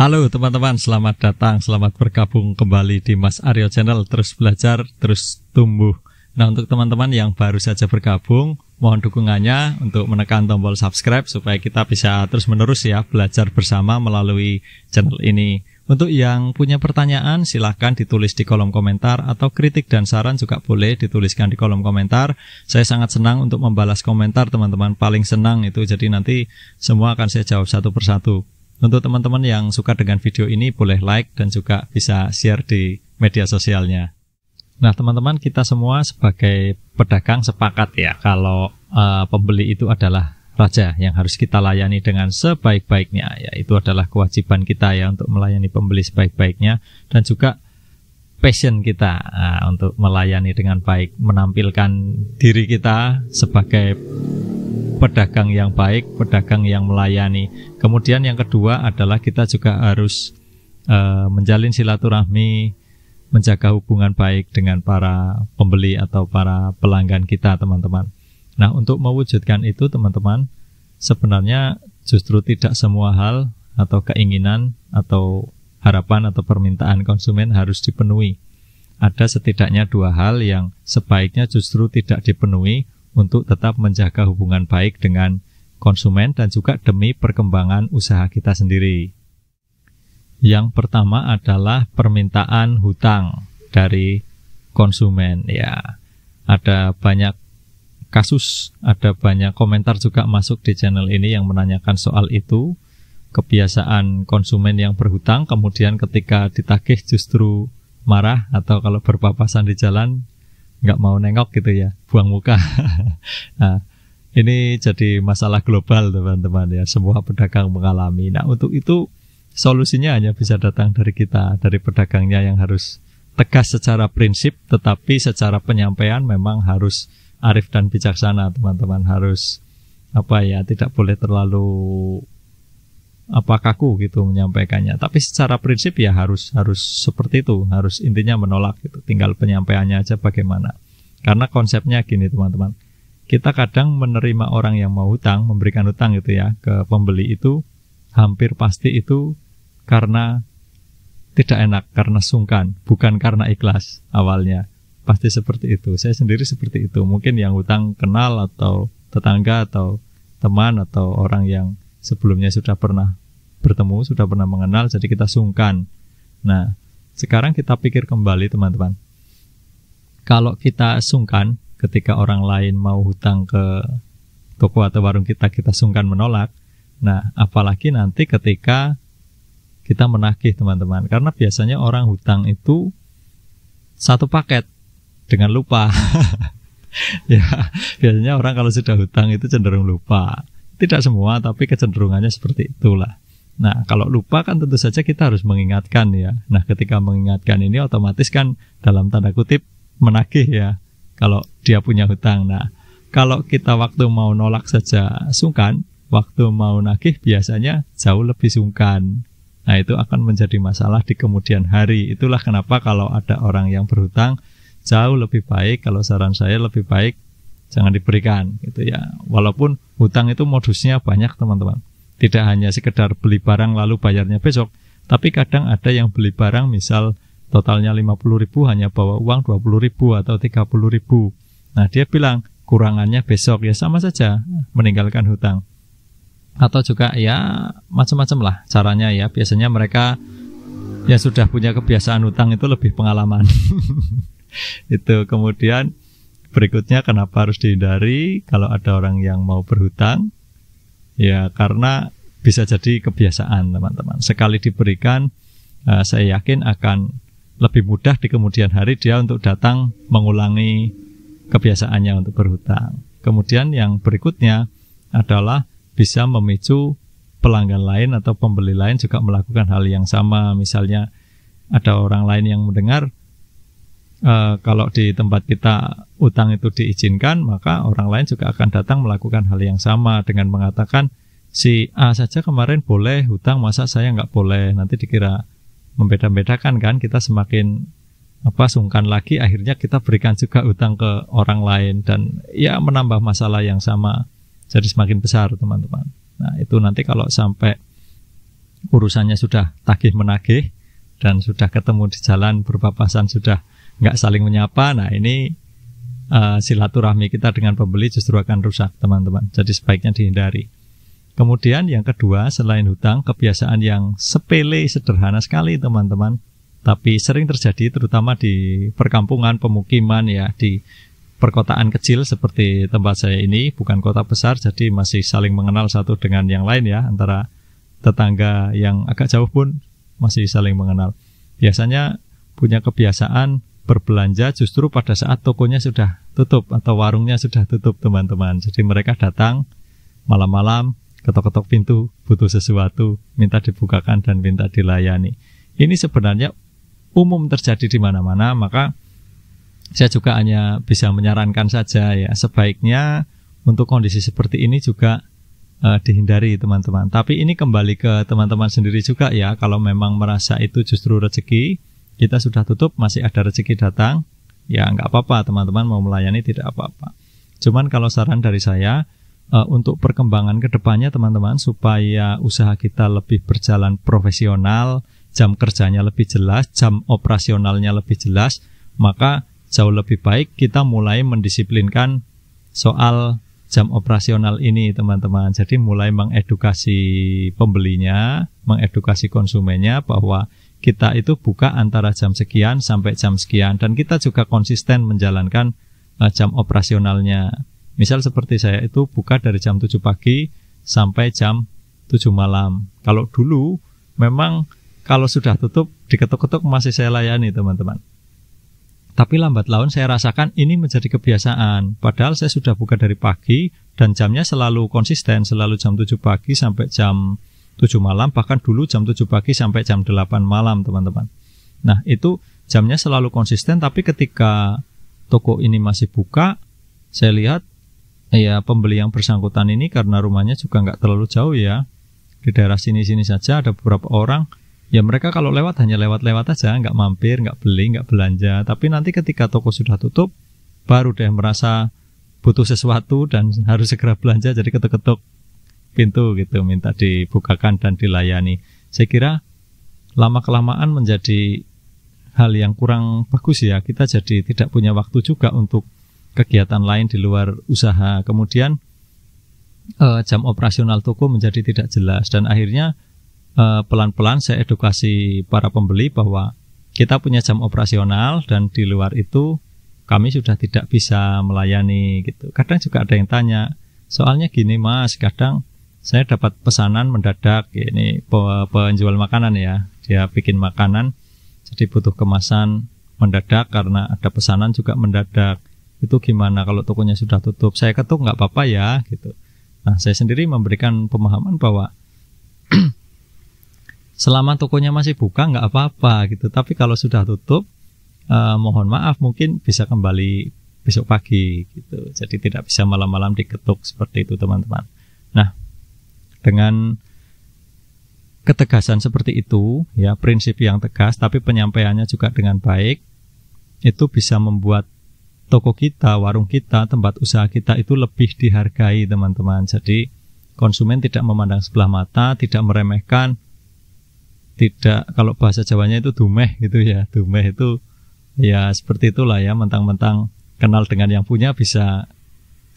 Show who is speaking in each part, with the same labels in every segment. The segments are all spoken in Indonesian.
Speaker 1: Halo teman-teman, selamat datang, selamat bergabung kembali di Mas Aryo Channel. Terus belajar, terus tumbuh. Nah, untuk teman-teman yang baru saja bergabung, mohon dukungannya untuk menekan tombol subscribe supaya kita bisa terus-menerus ya belajar bersama melalui channel ini. Untuk yang punya pertanyaan, silahkan ditulis di kolom komentar, atau kritik dan saran juga boleh dituliskan di kolom komentar. Saya sangat senang untuk membalas komentar teman-teman, paling senang itu, jadi nanti semua akan saya jawab satu persatu. Untuk teman-teman yang suka dengan video ini, boleh like dan juga bisa share di media sosialnya. Nah teman-teman, kita semua sebagai pedagang sepakat ya, kalau pembeli itu adalah raja yang harus kita layani dengan sebaik-baiknya. Ya, itu adalah kewajiban kita ya untuk melayani pembeli sebaik-baiknya, dan juga passion kita untuk melayani dengan baik, menampilkan diri kita sebagai pedagang yang baik, pedagang yang melayani. Kemudian yang kedua adalah kita juga harus menjalin silaturahmi, menjaga hubungan baik dengan para pembeli atau para pelanggan kita, teman-teman. Nah, untuk mewujudkan itu, teman-teman, sebenarnya justru tidak semua hal atau keinginan atau harapan atau permintaan konsumen harus dipenuhi. Ada setidaknya dua hal yang sebaiknya justru tidak dipenuhi untuk tetap menjaga hubungan baik dengan konsumen dan juga demi perkembangan usaha kita sendiri. Yang pertama adalah permintaan hutang dari konsumen. Ya, ada banyak kasus, ada banyak komentar juga masuk di channel ini yang menanyakan soal itu. Kebiasaan konsumen yang berhutang, kemudian ketika ditagih justru marah, atau kalau berpapasan di jalan nggak mau nengok gitu ya, buang muka. Nah, ini jadi masalah global teman-teman ya, semua pedagang mengalami. Nah, untuk itu solusinya hanya bisa datang dari kita, dari pedagangnya yang harus tegas secara prinsip, tetapi secara penyampaian memang harus arif dan bijaksana, teman-teman. Harus tidak boleh terlalu kaku gitu menyampaikannya. Tapi secara prinsip ya harus seperti itu, harus intinya menolak gitu. Tinggal penyampaiannya aja bagaimana. Karena konsepnya gini, teman-teman. Kita kadang menerima orang yang mau hutang, memberikan hutang gitu ya ke pembeli, itu hampir pasti itu karena tidak enak, karena sungkan, bukan karena ikhlas awalnya. Pasti seperti itu. Saya sendiri seperti itu. Mungkin yang hutang kenal atau tetangga atau teman atau orang yang sebelumnya sudah pernah bertemu, sudah pernah mengenal, jadi kita sungkan. Nah, sekarang kita pikir kembali, teman-teman. Kalau kita sungkan ketika orang lain mau hutang ke toko atau warung kita sungkan menolak. Nah, apalagi nanti ketika kita menagih, teman-teman. Karena biasanya orang hutang itu satu paket dengan lupa. Ya, biasanya orang kalau sudah hutang itu cenderung lupa. Tidak semua, tapi kecenderungannya seperti itulah. Nah, kalau lupa kan tentu saja kita harus mengingatkan ya. Nah, ketika mengingatkan ini otomatis kan dalam tanda kutip menagih ya, kalau dia punya hutang. Nah, kalau kita waktu mau nolak saja sungkan, waktu mau nagih biasanya jauh lebih sungkan. Nah, itu akan menjadi masalah di kemudian hari. Itulah kenapa kalau ada orang yang berhutang, jauh lebih baik, kalau saran saya lebih baik jangan diberikan gitu ya. Walaupun hutang itu modusnya banyak, teman-teman. Tidak hanya sekedar beli barang lalu bayarnya besok, tapi kadang ada yang beli barang misal totalnya 50.000, hanya bawa uang 20.000 atau 30.000. Nah, dia bilang kurangannya besok, ya sama saja meninggalkan hutang. Atau juga ya macam-macam lah caranya ya. Biasanya mereka yang sudah punya kebiasaan hutang itu lebih pengalaman. Itu kemudian berikutnya, kenapa harus dihindari kalau ada orang yang mau berhutang? Ya karena bisa jadi kebiasaan, teman-teman. Sekali diberikan, saya yakin akan lebih mudah di kemudian hari dia untuk datang mengulangi kebiasaannya untuk berhutang. Kemudian yang berikutnya adalah bisa memicu pelanggan lain atau pembeli lain juga melakukan hal yang sama. Misalnya ada orang lain yang mendengar, kalau di tempat kita utang itu diizinkan, maka orang lain juga akan datang melakukan hal yang sama dengan mengatakan, si A saja kemarin boleh hutang, masa saya nggak boleh? Nanti dikira membeda-bedakan kan, kita semakin sungkan lagi, akhirnya kita berikan juga hutang ke orang lain, dan ya menambah masalah yang sama jadi semakin besar, teman-teman. Nah, itu nanti kalau sampai urusannya sudah tagih menagih dan sudah ketemu di jalan berpapasan, sudah nggak saling menyapa, nah ini silaturahmi kita dengan pembeli justru akan rusak, teman-teman. Jadi sebaiknya dihindari. Kemudian yang kedua, selain hutang, kebiasaan yang sepele, sederhana sekali, teman-teman, tapi sering terjadi terutama di perkampungan, pemukiman, ya, di perkotaan kecil seperti tempat saya ini, bukan kota besar, jadi masih saling mengenal satu dengan yang lain, ya, antara tetangga yang agak jauh pun masih saling mengenal. Biasanya punya kebiasaan berbelanja justru pada saat tokonya sudah tutup atau warungnya sudah tutup, teman-teman. Jadi mereka datang malam-malam, ketok-ketok pintu, butuh sesuatu, minta dibukakan dan minta dilayani. Ini sebenarnya umum terjadi di mana-mana, maka saya juga hanya bisa menyarankan saja, ya, sebaiknya untuk kondisi seperti ini juga dihindari, teman-teman. Tapi ini kembali ke teman-teman sendiri juga, ya. Kalau memang merasa itu justru rezeki, kita sudah tutup, masih ada rezeki datang, ya nggak apa-apa, teman-teman mau melayani tidak apa-apa. Cuman kalau saran dari saya, untuk perkembangan kedepannya, teman-teman, supaya usaha kita lebih berjalan profesional, jam kerjanya lebih jelas, jam operasionalnya lebih jelas, maka jauh lebih baik kita mulai mendisiplinkan soal jam operasional ini, teman-teman. Jadi mulai mengedukasi pembelinya, mengedukasi konsumennya bahwa kita itu buka antara jam sekian sampai jam sekian, dan kita juga konsisten menjalankan jam operasionalnya. Misal seperti saya itu buka dari jam 7 pagi sampai jam 7 malam. Kalau dulu memang kalau sudah tutup diketuk-ketuk masih saya layani, teman-teman. Tapi lambat laun saya rasakan ini menjadi kebiasaan. Padahal saya sudah buka dari pagi dan jamnya selalu konsisten, selalu jam 7 pagi sampai jam 7 malam, bahkan dulu jam 7 pagi sampai jam 8 malam, teman-teman. Nah, itu jamnya selalu konsisten, tapi ketika toko ini masih buka, saya lihat ya pembeli yang bersangkutan ini karena rumahnya juga nggak terlalu jauh, ya, di daerah sini-sini saja ada beberapa orang, ya mereka kalau lewat hanya lewat-lewat aja, nggak mampir, nggak beli, nggak belanja. Tapi nanti ketika toko sudah tutup, baru deh merasa butuh sesuatu dan harus segera belanja, jadi ketuk-ketuk pintu gitu, minta dibukakan dan dilayani. Saya kira lama-kelamaan menjadi hal yang kurang bagus, ya. Kita jadi tidak punya waktu juga untuk kegiatan lain di luar usaha. Kemudian jam operasional toko menjadi tidak jelas, dan akhirnya pelan-pelan saya edukasi para pembeli bahwa kita punya jam operasional dan di luar itu kami sudah tidak bisa melayani gitu. Kadang juga ada yang tanya, soalnya gini Mas, kadang saya dapat pesanan mendadak, ya, ini penjual makanan, ya, dia bikin makanan jadi butuh kemasan mendadak karena ada pesanan juga mendadak. Itu gimana kalau tokonya sudah tutup? Saya ketuk nggak apa-apa, ya, gitu. Nah, saya sendiri memberikan pemahaman bahwa selama tokonya masih buka nggak apa-apa gitu. Tapi kalau sudah tutup, mohon maaf, mungkin bisa kembali besok pagi gitu. Jadi tidak bisa malam-malam diketuk seperti itu, teman-teman. Nah, dengan ketegasan seperti itu, ya, prinsip yang tegas tapi penyampaiannya juga dengan baik, itu bisa membuat toko kita, warung kita, tempat usaha kita itu lebih dihargai, teman-teman. Jadi konsumen tidak memandang sebelah mata, tidak meremehkan, tidak, kalau bahasa Jawanya itu dumeh gitu, ya. Dumeh itu ya seperti itulah, ya, mentang-mentang kenal dengan yang punya bisa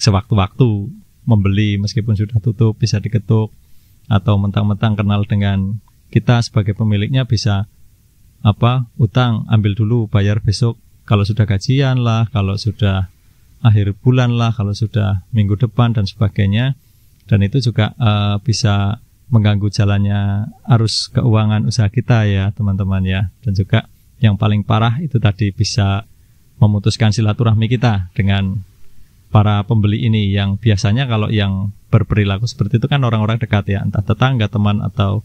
Speaker 1: sewaktu-waktu membeli meskipun sudah tutup, bisa diketuk, atau mentang-mentang kenal dengan kita sebagai pemiliknya bisa utang, ambil dulu, bayar besok kalau sudah gajian lah, kalau sudah akhir bulan lah, kalau sudah minggu depan dan sebagainya. Dan itu juga bisa mengganggu jalannya arus keuangan usaha kita, ya, teman-teman, ya. Dan juga yang paling parah itu tadi bisa memutuskan silaturahmi kita dengan para pembeli ini, yang biasanya kalau yang berperilaku seperti itu kan orang-orang dekat, ya, entah tetangga, teman, atau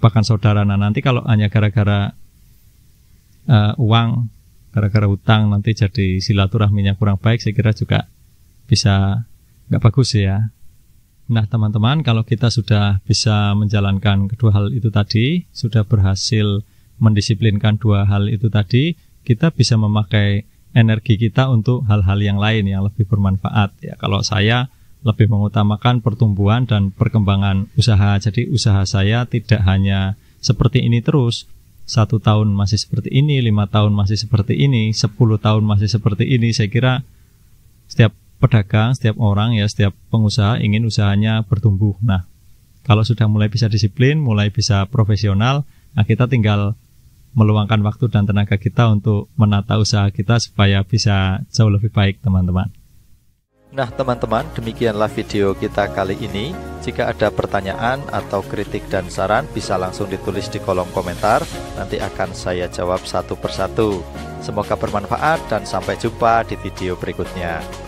Speaker 1: bahkan saudara. Nah, nanti kalau hanya gara-gara uang, gara-gara hutang, nanti jadi silaturahminya kurang baik, saya kira juga bisa nggak bagus, ya. Nah, teman-teman, kalau kita sudah bisa menjalankan kedua hal itu tadi, sudah berhasil mendisiplinkan dua hal itu tadi, kita bisa memakai energi kita untuk hal-hal yang lain yang lebih bermanfaat, ya. Kalau saya lebih mengutamakan pertumbuhan dan perkembangan usaha, jadi usaha saya tidak hanya seperti ini terus, 1 tahun masih seperti ini, 5 tahun masih seperti ini, 10 tahun masih seperti ini, saya kira setiap pedagang, setiap orang ya, setiap pengusaha ingin usahanya bertumbuh. Nah, kalau sudah mulai bisa disiplin, mulai bisa profesional, nah kita tinggal meluangkan waktu dan tenaga kita untuk menata usaha kita supaya bisa jauh lebih baik, teman-teman.
Speaker 2: Nah teman-teman, demikianlah video kita kali ini. Jika ada pertanyaan atau kritik dan saran, bisa langsung ditulis di kolom komentar. Nanti akan saya jawab satu persatu. Semoga bermanfaat dan sampai jumpa di video berikutnya.